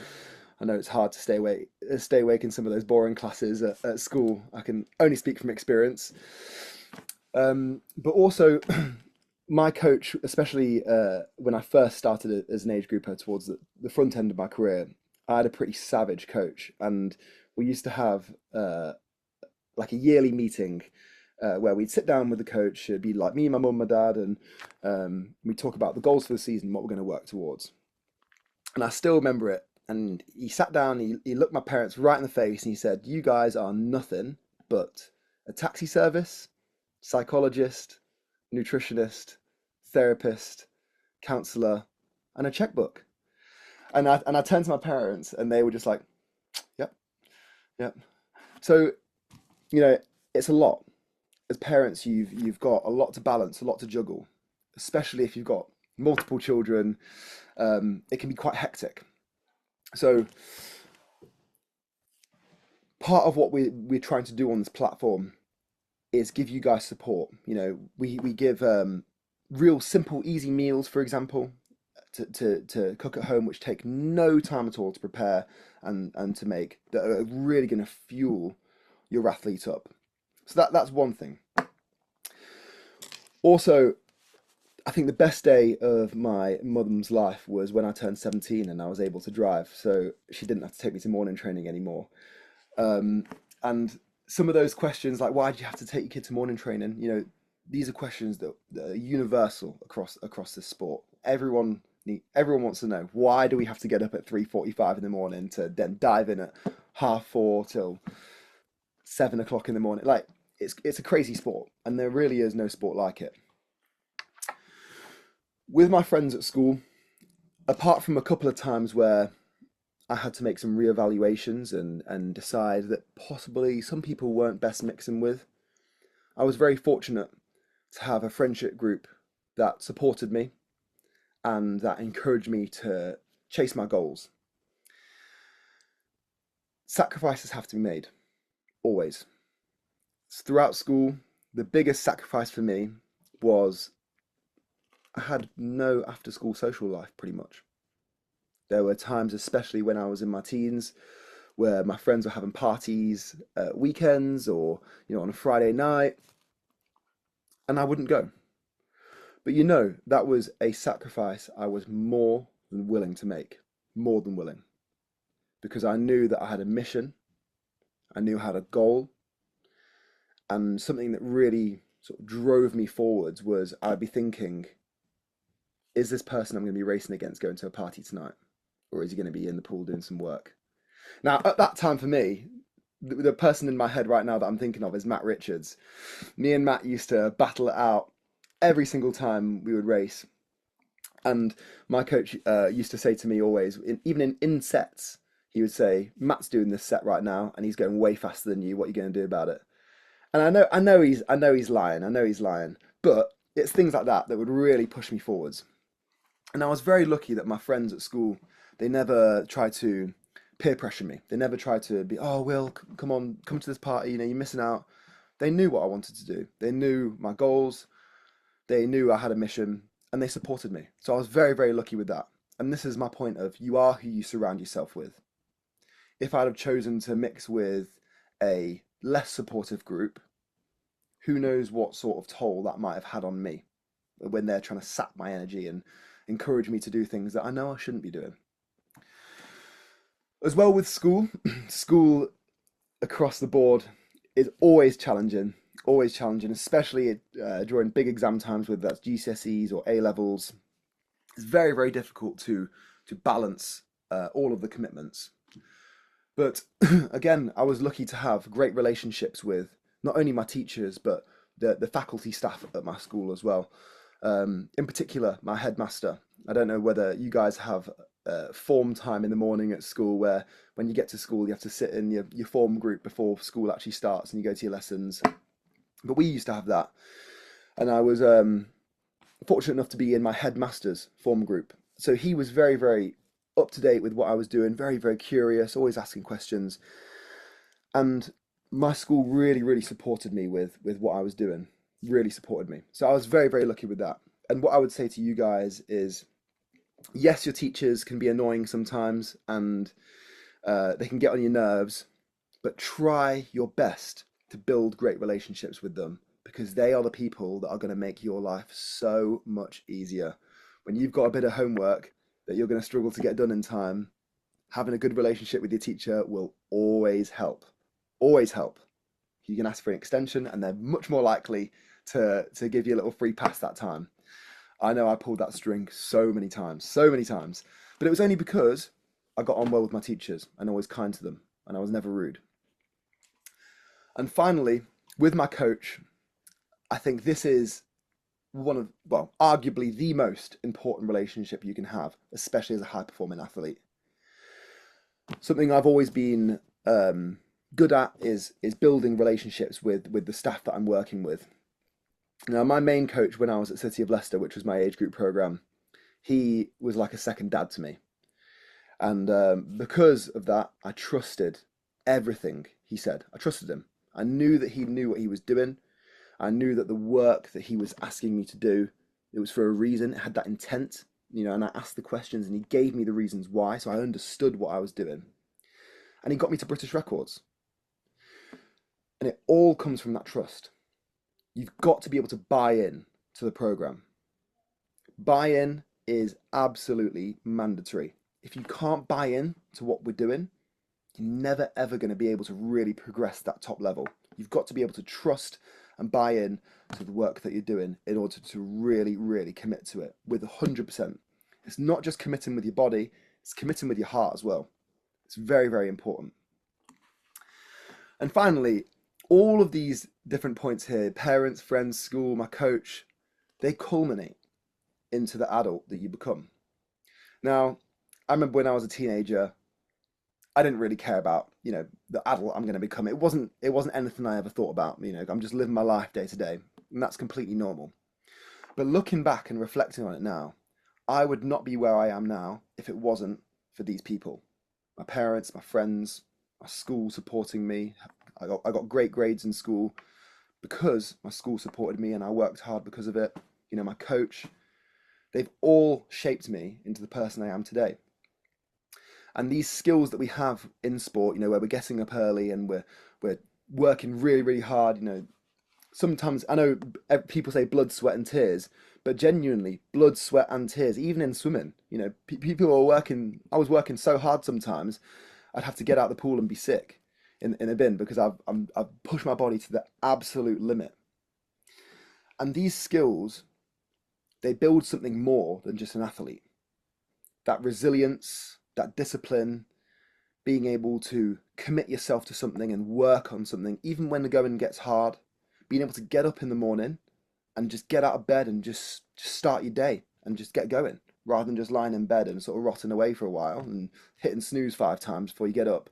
I know it's hard to stay awake in some of those boring classes at school. I can only speak from experience. But also my coach, especially when I first started as an age grouper towards the front end of my career, I had a pretty savage coach, and we used to have like a yearly meeting where we'd sit down with the coach. It'd be like me, my mum, my dad, and we'd talk about the goals for the season, what we're going to work towards. And I still remember it. And he sat down, he looked my parents right in the face, and he said, "You guys are nothing but a taxi service, psychologist, nutritionist, therapist, counselor, and a checkbook." And I turned to my parents, and they were just like, "Yep, yep." So, you know, it's a lot. As parents, you've got a lot to balance, a lot to juggle, especially if you've got multiple children. It can be quite hectic. So part of what we're trying to do on this platform is give you guys support. You know, we give real simple, easy meals, for example, to cook at home, which take no time at all to prepare and to make, that are really going to fuel your athlete up. So that's one thing. Also, I think the best day of my mum's life was when I turned 17 and I was able to drive. So she didn't have to take me to morning training anymore. And some of those questions, like, why did you have to take your kid to morning training? You know, these are questions that are universal across this sport. Everyone wants to know, why do we have to get up at 3:45 in the morning to then dive in at 4:30 till 7 o'clock in the morning? Like, it's a crazy sport, and there really is no sport like it. With my friends at school, apart from a couple of times where I had to make some reevaluations and decide that possibly some people weren't best mixing with, I was very fortunate to have a friendship group that supported me and that encouraged me to chase my goals. Sacrifices have to be made, always. Throughout school, the biggest sacrifice for me was I had no after-school social life, pretty much. There were times, especially when I was in my teens, where my friends were having parties at weekends or, you know, on a Friday night, and I wouldn't go. But you know, that was a sacrifice I was more than willing to make, more than willing, because I knew that I had a mission, I knew I had a goal, and something that really sort of drove me forwards was I'd be thinking, is this person I'm going to be racing against going to a party tonight? Or is he going to be in the pool doing some work? Now, at that time for me, the person in my head right now that I'm thinking of is Matt Richards. Me and Matt used to battle it out every single time we would race. And my coach used to say to me always, even in sets, he would say, "Matt's doing this set right now, and he's going way faster than you. What are you going to do about it?" And I know he's lying. But it's things like that that would really push me forwards. And I was very lucky that my friends at school, they never tried to peer pressure me. They never tried to be, "Oh, Will, come on, come to this party, you know, you're missing out." They knew what I wanted to do. They knew my goals. They knew I had a mission, and they supported me. So I was very, very lucky with that. And this is my point of, you are who you surround yourself with. If I'd have chosen to mix with a less supportive group, who knows what sort of toll that might have had on me when they're trying to sap my energy and encourage me to do things that I know I shouldn't be doing. As well with school, school across the board is always challenging, especially during big exam times, whether that's GCSEs or A levels. It's very, very difficult to balance all of the commitments. But again, I was lucky to have great relationships with not only my teachers, but the faculty staff at my school as well. In particular, my headmaster. I don't know whether you guys have form time in the morning at school, where when you get to school, you have to sit in your form group before school actually starts and you go to your lessons. But we used to have that. And I was fortunate enough to be in my headmaster's form group. So he was very, very up to date with what I was doing, very, very curious, always asking questions. And my school really, really supported me with what I was doing, really supported me. So I was very, very lucky with that. And what I would say to you guys is, yes, your teachers can be annoying sometimes and they can get on your nerves, but try your best to build great relationships with them, because they are the people that are going to make your life so much easier. When you've got a bit of homework that you're going to struggle to get done in time, having a good relationship with your teacher will always help. Always help. You can ask for an extension and they're much more likely to give you a little free pass that time. I know I pulled that string so many times, but it was only because I got on well with my teachers and always kind to them, and I was never rude. And finally, with my coach, I think this is arguably the most important relationship you can have, especially as a high-performing athlete. Something I've always been good at is building relationships with the staff that I'm working with. Now, my main coach when I was at City of Leicester, which was my age group program, he was like a second dad to me. And because of that, I trusted everything he said. I trusted him. I knew that he knew what he was doing. I knew that the work that he was asking me to do, it was for a reason. It had that intent, and I asked the questions and he gave me the reasons why. So I understood what I was doing. And he got me to British records. And it all comes from that trust. You've got to be able to buy in to the program. Buy-in is absolutely mandatory. If you can't buy in to what we're doing, you're never ever going to be able to really progress that top level. You've got to be able to trust and buy in to the work that you're doing in order to really, really commit to it with 100%. It's not just committing with your body, it's committing with your heart as well. It's very, very important. And finally, all of these different points here, parents, friends, school, my coach, they culminate into the adult that you become. Now, I remember when I was a teenager, I didn't really care about, the adult I'm going to become. It wasn't anything I ever thought about. I'm just living my life day to day, and that's completely normal. But looking back and reflecting on it now, I would not be where I am now if it wasn't for these people. My parents, my friends, my school supporting me. I got great grades in school because my school supported me and I worked hard because of it. My coach, they've all shaped me into the person I am today. And these skills that we have in sport, where we're getting up early and we're working really, really hard, sometimes I know people say blood, sweat and tears, but genuinely blood, sweat and tears, even in swimming, people are working. I was working so hard sometimes I'd have to get out the pool and be sick in a bin because I've pushed my body to the absolute limit. And these skills, they build something more than just an athlete. That resilience, that discipline, being able to commit yourself to something and work on something, even when the going gets hard, being able to get up in the morning and just get out of bed and just start your day and just get going, rather than just lying in bed and sort of rotting away for a while and hitting snooze 5 times before you get up.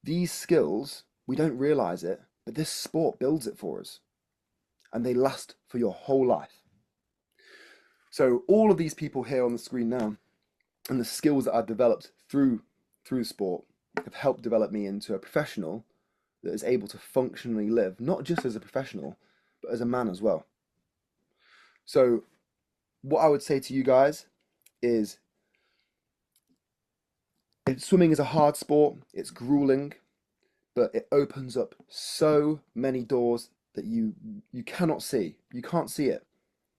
These skills, we don't realize it, but this sport builds it for us. And they last for your whole life. So all of these people here on the screen now, and the skills that I've developed through sport have helped develop me into a professional that is able to functionally live, not just as a professional, but as a man as well. So what I would say to you guys is, swimming is a hard sport, it's grueling, but it opens up so many doors that you cannot see. You can't see it.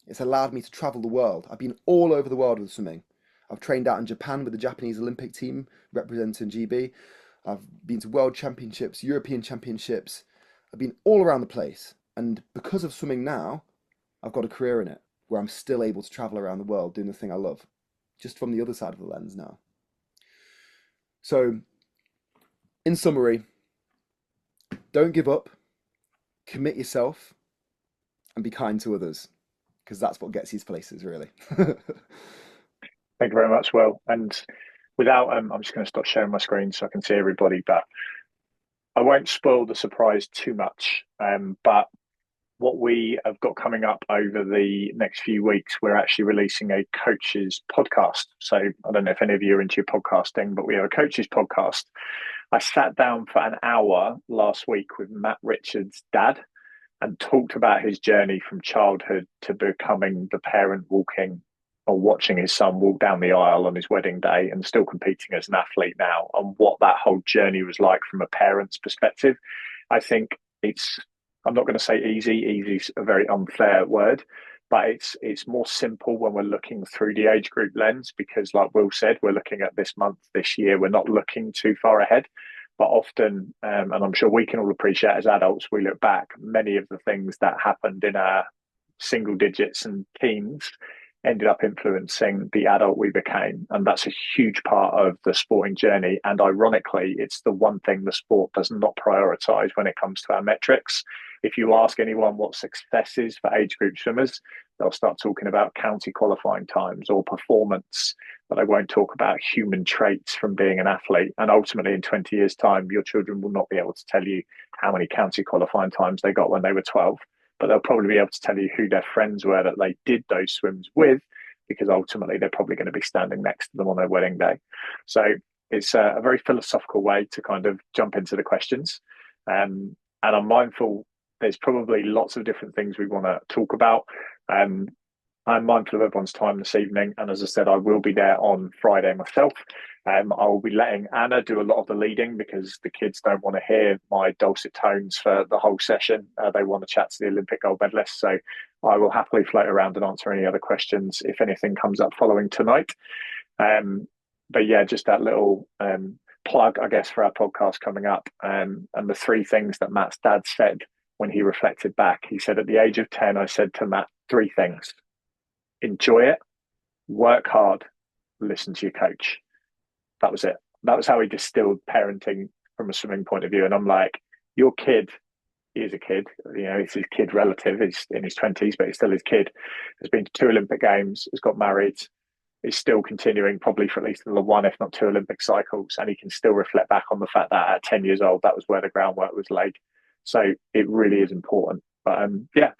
It's allowed me to travel the world. I've been all over the world with swimming. I've trained out in Japan with the Japanese Olympic team representing GB. I've been to World Championships, European Championships. I've been all around the place. And because of swimming now, I've got a career in it where I'm still able to travel around the world doing the thing I love, just from the other side of the lens now. So, in summary, don't give up, commit yourself, and be kind to others, because that's what gets you to places, really. Thank you very much, Will. And without, I'm just going to stop sharing my screen so I can see everybody, but I won't spoil the surprise too much. But what we have got coming up over the next few weeks, we're actually releasing a coaches podcast. So I don't know if any of you are into your podcasting, but we have a coaches podcast. I sat down for an hour last week with Matt Richards' dad and talked about his journey from childhood to becoming the parent walking or watching his son walk down the aisle on his wedding day and still competing as an athlete now, and what that whole journey was like from a parent's perspective. I think I'm not going to say easy. Easy is a very unfair word, but it's more simple when we're looking through the age group lens, because like Will said, we're looking at this month, this year. We're not looking too far ahead. But often, and I'm sure we can all appreciate as adults, we look back, many of the things that happened in our single digits and teens ended up influencing the adult we became. And that's a huge part of the sporting journey. And ironically, it's the one thing the sport does not prioritize when it comes to our metrics. If you ask anyone what success is for age group swimmers, they'll start talking about county qualifying times or performance, but they won't talk about human traits from being an athlete. And ultimately, in 20 years' time, your children will not be able to tell you how many county qualifying times they got when they were 12, but they'll probably be able to tell you who their friends were that they did those swims with, because ultimately they're probably going to be standing next to them on their wedding day. So it's a very philosophical way to kind of jump into the questions. And I'm mindful there's probably lots of different things we want to talk about. I'm mindful of everyone's time this evening. And as I said, I will be there on Friday myself. I will be letting Anna do a lot of the leading, because the kids don't want to hear my dulcet tones for the whole session. They want to chat to the Olympic gold medalists. So I will happily float around and answer any other questions if anything comes up following tonight. But yeah, just that little plug, I guess, for our podcast coming up. And the three things that Matt's dad said when he reflected back. He said, at the age of 10, I said to Matt, three things: enjoy it, work hard, listen to your coach. That was it. That was how he distilled parenting from a swimming point of view. And I'm like, your kid, he is a kid, it's his kid relative. He's in his 20s, but he's still his kid. Has been to 2 Olympic Games, has got married, is still continuing probably for at least another 1, if not 2 Olympic cycles. And he can still reflect back on the fact that at 10 years old, that was where the groundwork was laid. So it really is important. But yeah,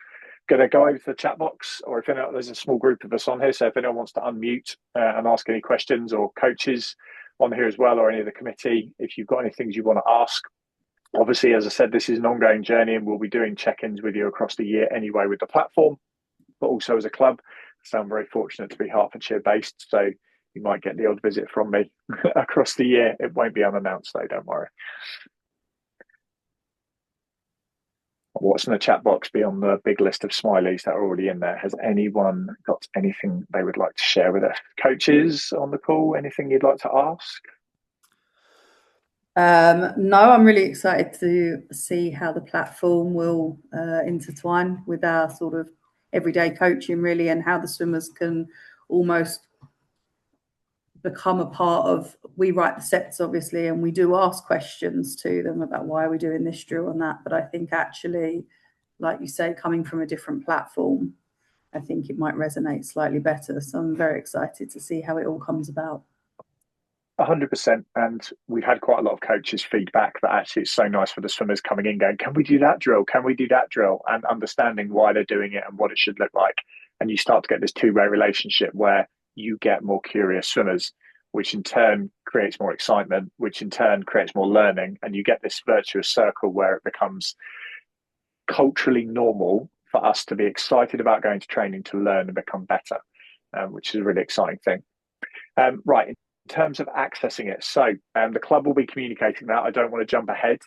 going to go over to the chat box, or if there's a small group of us on here. So if anyone wants to unmute and ask any questions, or coaches on here as well, or any of the committee, if you've got any things you want to ask. Obviously, as I said, this is an ongoing journey, and we'll be doing check-ins with you across the year anyway with the platform, but also as a club. So I'm very fortunate to be Hertfordshire based, so you might get the odd visit from me across the year. It won't be unannounced though, don't worry. What's in the chat box beyond the big list of smileys that are already in there? Has anyone got anything they would like to share with us? Coaches on the call, anything you'd like to ask? No, I'm really excited to see how the platform will intertwine with our sort of everyday coaching, really, and how the swimmers can almost become a part of. We write the sets, obviously, and we do ask questions to them about why are we doing this drill and that. But I think actually, like you say, coming from a different platform, I think it might resonate slightly better. So I'm very excited to see how it all comes about. 100%. And we've had quite a lot of coaches feedback that actually it's so nice for the swimmers coming in going, can we do that drill? Can we do that drill? And understanding why they're doing it and what it should look like. And you start to get this two-way relationship where you get more curious swimmers, which in turn creates more excitement, which in turn creates more learning. And you get this virtuous circle where it becomes culturally normal for us to be excited about going to training to learn and become better, which is a really exciting thing. Right. In terms of accessing it, so the club will be communicating that. I don't want to jump ahead.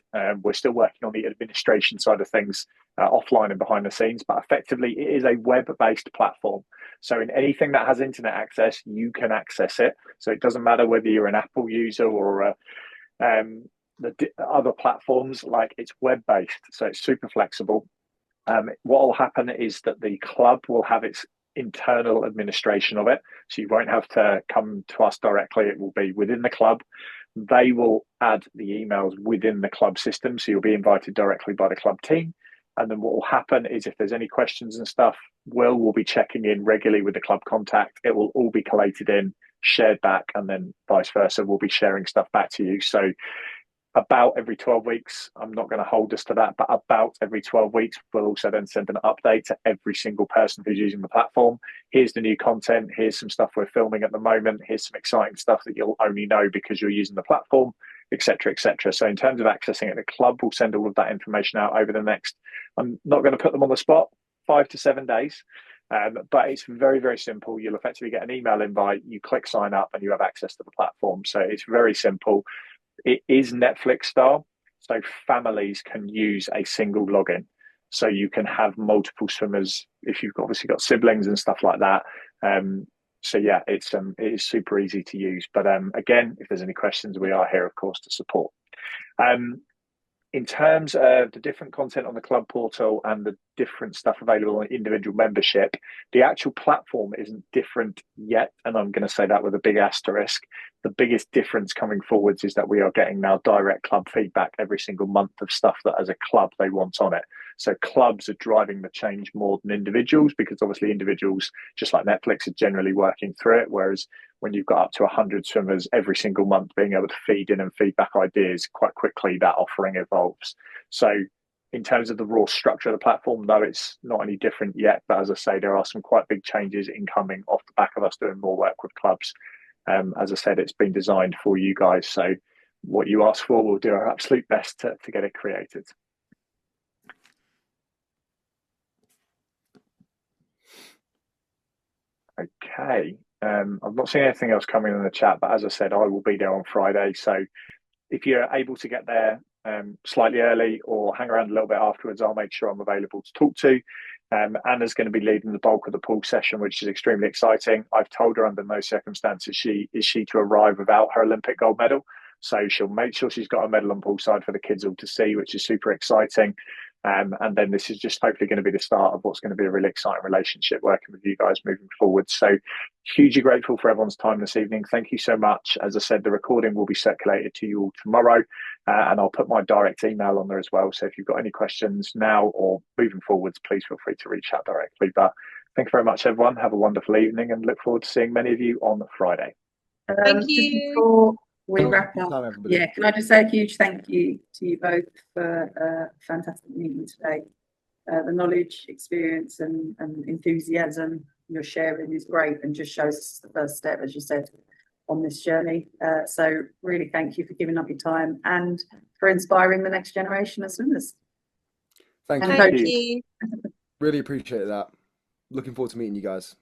We're still working on the administration side of things offline and behind the scenes, but effectively it is a web-based platform. So in anything that has internet access, you can access it. So it doesn't matter whether you're an Apple user or the other platforms, like it's web-based. So it's super flexible. What will happen is that the club will have its internal administration of it, so you won't have to come to us directly. It will be within the club. They will add the emails within the club system, so you'll be invited directly by the club team. And then what will happen is if there's any questions and stuff, we'll be checking in regularly with the club contact. It will all be collated in shared back, and then vice versa, we'll be sharing stuff back to you. So about every 12 weeks, I'm not going to hold us to that, but about every 12 weeks, we'll also then send an update to every single person who's using the platform. Here's the new content. Here's some stuff we're filming at the moment. Here's some exciting stuff that you'll only know because you're using the platform, etc., etc. So in terms of accessing it, the club will send all of that information out over the next, I'm not going to put them on the spot, 5 to 7 days. But it's very, very simple. You'll effectively get an email invite, you click sign up, and you have access to the platform. So it's very simple. It is Netflix style, so families can use a single login. So you can have multiple swimmers if you've obviously got siblings and stuff like that. So yeah, it is super easy to use. But again, if there's any questions, we are here, of course, to support. In terms of the different content on the club portal and the different stuff available on individual membership, the actual platform isn't different yet. And I'm going to say that with a big asterisk. The biggest difference coming forwards is that we are getting now direct club feedback every single month of stuff that as a club they want on it. So clubs are driving the change more than individuals, because obviously individuals, just like Netflix, are generally working through it. Whereas when you've got up to 100 swimmers every single month being able to feed in and feedback ideas, quite quickly that offering evolves. So in terms of the raw structure of the platform, no, it's not any different yet. But as I say, there are some quite big changes incoming off the back of us doing more work with clubs. As I said, it's been designed for you guys. So what you ask for, we'll do our absolute best to get it created. Okay. I've not seen anything else coming in the chat, but as I said, I will be there on Friday. So if you're able to get there slightly early or hang around a little bit afterwards, I'll make sure I'm available to talk to. Anna's going to be leading the bulk of the pool session, which is extremely exciting. I've told her under no circumstances is she to arrive without her Olympic gold medal. So she'll make sure she's got a medal on poolside for the kids all to see, which is super exciting. And then this is just hopefully going to be the start of what's going to be a really exciting relationship working with you guys moving forward. So hugely grateful for everyone's time this evening. Thank you so much. As I said, the recording will be circulated to you all tomorrow, and I'll put my direct email on there as well. So if you've got any questions now or moving forwards, please feel free to reach out directly. But thank you very much, everyone. Have a wonderful evening and look forward to seeing many of you on Friday. Thank you. Just before we wrap up, can I just say a huge thank you to you both for a fantastic meeting today. The knowledge, experience and enthusiasm you're sharing is great and just shows us the first step, as you said, on this journey. So really thank you for giving up your time and for inspiring the next generation of swimmers. Thank you. Really appreciate that. Looking forward to meeting you guys.